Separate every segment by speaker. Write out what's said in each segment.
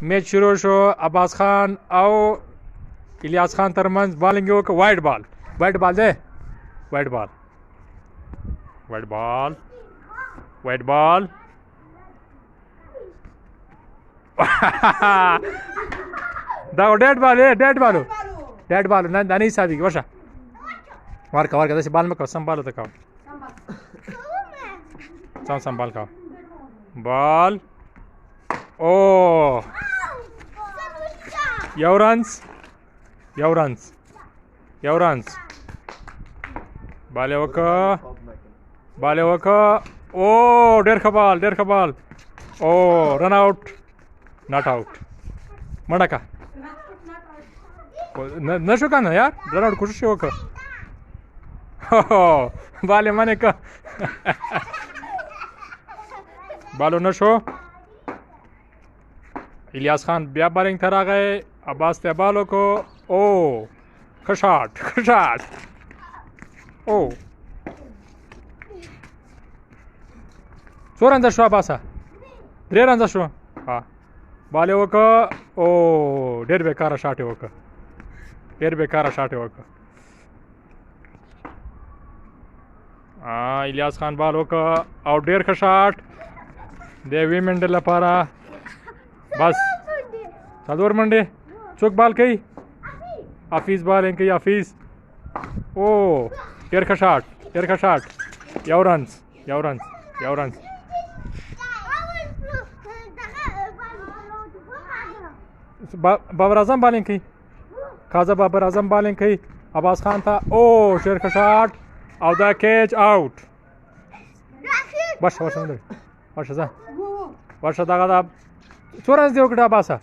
Speaker 1: میچ شروع شو. عباس خان او الیاس خان ترمنځ بالنګ یې وکړه. وایډ بال، وایډ بال دی، وایډ بال، وایډ بال، وایډ بال. دا ډیډ بال دی، ډیډ بالو، ډیډ بالو نه دا نه حسابېږي. ورشه ورکه ورکه داسې بال مه کوه، سم بال ورته کوه، سم بال کوه. بال او یو رنز، یو رنز، یو رنز. بال یې وکړه، بال یې وکړه. او ډېر ښه بال، ډېر ښه بال. او رن آؤٹ، ناٹ آؤٹ. منډه که نه شو که نه یار، رن آؤٹ کوشش یې وکړه. بال یې منې که. بالو نه شو. الیاس خان بیا بالنګ ته راغی. عباس ته بال وکړو. او ښه شاټ، ښه شاټ. او څو رنزه شو عباسه؟ 3 رنزه شو. ها بال یې وکړه. او ډېر بېکاره شاټ یې وکړه، ډېر بېکاره شاټ یې وکړه. الیاس خان بال وکړه او ډېر ښه شاټ د یوې منډې لپاره. بس 4 منډې. څوک بال کوي؟ حفیظ بالنګ کوي، حفیظ. او ډېر ښه شاټ، ډېر ښه شاټ. یو رنز، یو رنز، یو رنز. بابر اعظم بالنګ کوي، قاضي بابر اعظم بالنګ کوي عباس خان ته. او ډېر ښه شاټ او دا کیچ آؤٹ. ورشه ورشه ورشه ځه ورشه. دغه دا څو رنز دی وکړه عباسه؟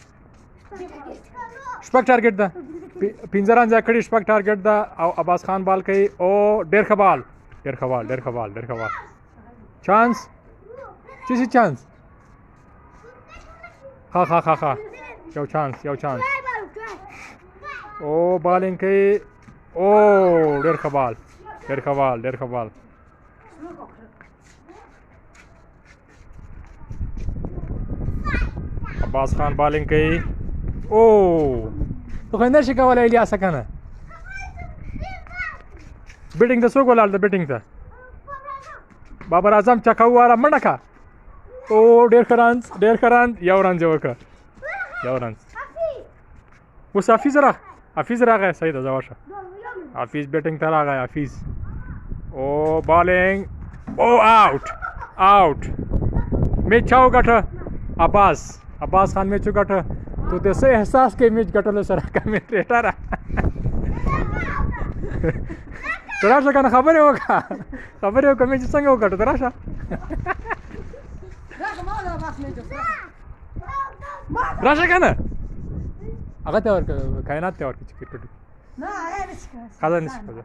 Speaker 1: 6 ټارګټ ده، 15 رنز یې کړي، 6 ټارګټ ده. او عباس خان بال کوي. او ډېر ښه بال، ډېر ښه بال، ډېر ښه بال، ډېر ښه بال. چانس چی چانس؟ ها ها ها ها یو چانس، یو چانس. او بالنګ کوي. او ډېر ښه بال، ډېر ښه بال، ډېر ښه بال. عباس خان بالنګ کوي. او ته خو نه شي کولی الیاسه که نه؟ بیټینګ ته څوک ولاړ ده؟ بیټینګ ته بابر اعظم چکه وواله، منډه که. او ډېر ښه رنز، ډېر ښه رنز. یو رنز یې وکړه، یو رنز. اوس حفیظ حفیظ راغی. صحیح ده، ځه ورشه. حفیظ بیټینګ ته راغی، حفیظ. او بالنګ. او آؤٹ، آؤٹ. میچ چا وګټه؟ عباس، عباس خان میچ وګټه. تو ته څه احساس کوي میچ ګټلو سره کمنټریټره؟ ته راشه که نه خبرې وکړه، خبرې وکړه میچ څنګه وګټه. ته راشه راشه که نه هغه ته ورکړه، کائنات ته ورکړه چې کرکټ وکړي. ښځه نه شي کولی.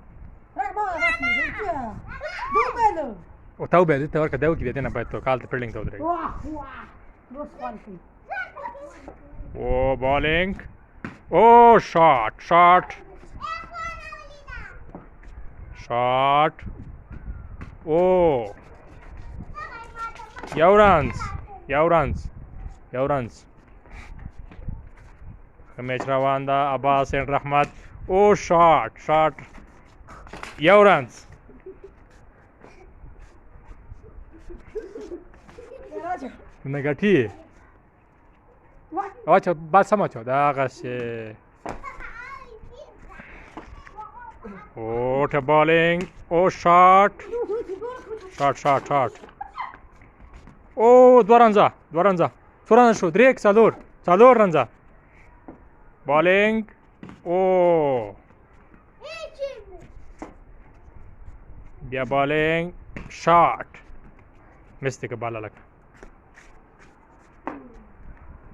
Speaker 1: او ته وبیا دې ته ورکړه، دی وکړي. بیا دې نه باید تو کال ته فیلډینګ ته ودرېږي. او بالنګ. او شاټ، شاټ، شاټ. او یو رنز، یو رنز، یو رنز. میچ روان ده. عباس اینډ رحمت. او شاټ، شاټ. یو رنز. نګټي واچو، بال سم واچو. دغسې. او ټه بالنګ. او شاټ، شاټ، شاټ، شاټ. او 2 رنزه، 2 رنزه. څو رنزه شو؟ 3 4 4 رنزه. بالنګ. او بیا بالنګ. شاټ مس دی که بالا لکه.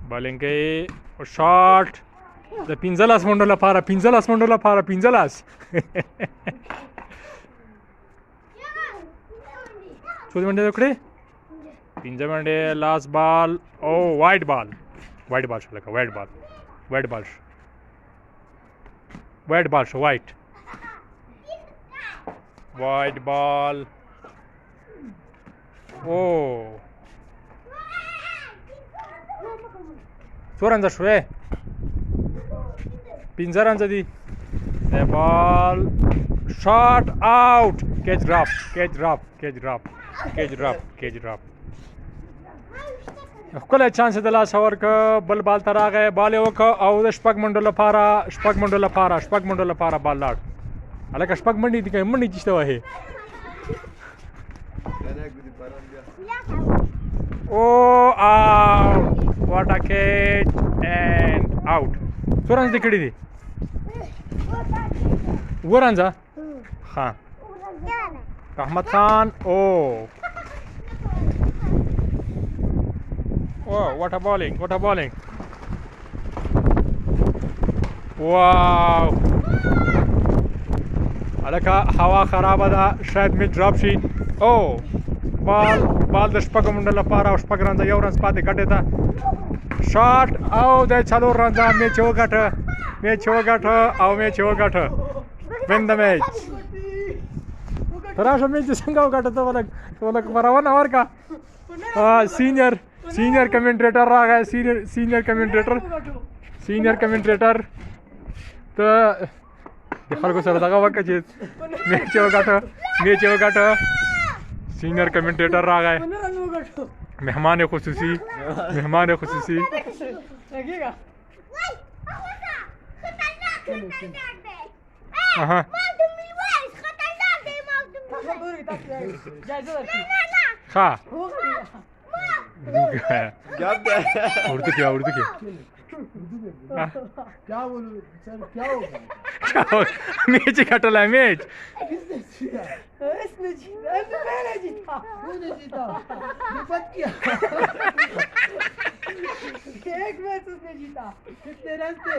Speaker 1: بالنګ کوي. او شاټ د 15 منډو لپاره، 15 منډو لپاره، 15. څو منډې وکړې؟ 15 منډې. لاس بال. او وایډ بال، وایډ بال شو لکه وایډ بال، وایډ بال شو، وایډ بال شو، وایډ وایډ بال. او څو رنځه شوې 15 رنځه دي the ball shot out catch drop ښکلی چانس یې د لاسه ورکړه بل بال ته راغی بال یې وکړه او د شپږ منډو لپاره بال لاړ هلکه شپږ منډې دي که منډې چېشته وهې Oh, out! What a catch and out. څو رنځ دې کړي دي؟ اووه رنځه؟ ښه احمد خان Oh, what a bowling! Wow! هلکه هوا خرابه ده شاید میچ ډراپ شي بال د شپږو منډو لپاره او شپږ رنځه یو رنځ پاتې ګټې ته شاټ او د څلور رنځه میچ یې وګټه win the match ته راشه میچ یې څنګه وګټه ته ولک مرونه ورکړه سینیئر کمنټریټر راغی سینیئر کمنټریټر ته د خلکو سره دغه وکړه چې میچ یې وګټه سینیئر کمنټیټر راغی مهمان خصوصي ها اردو کیا क्या बोलूं सर क्या होगा मैच कटला मैच इसने जीता मैंने जीता तूने जीता विपत किया एक मैच उसने जीता कितने रन थे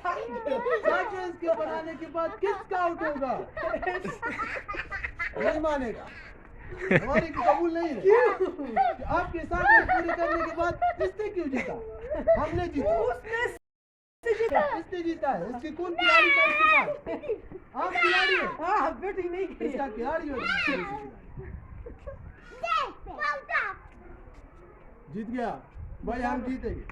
Speaker 1: 60 रन के बनाने के बाद किसका आउट होगा नहीं मानेगा हमारी कबूल नहीं है आपके साथ पूरे करने के बाद इसने क्यों जीता हमने जीता इसने जीता है इसकी कौन खिलाड़ी था इसके पास आप खिलाड़ी हैं बैटिंग नहीं की इसका खिलाड़ी हो जीत गया भाई हम जीतेंगे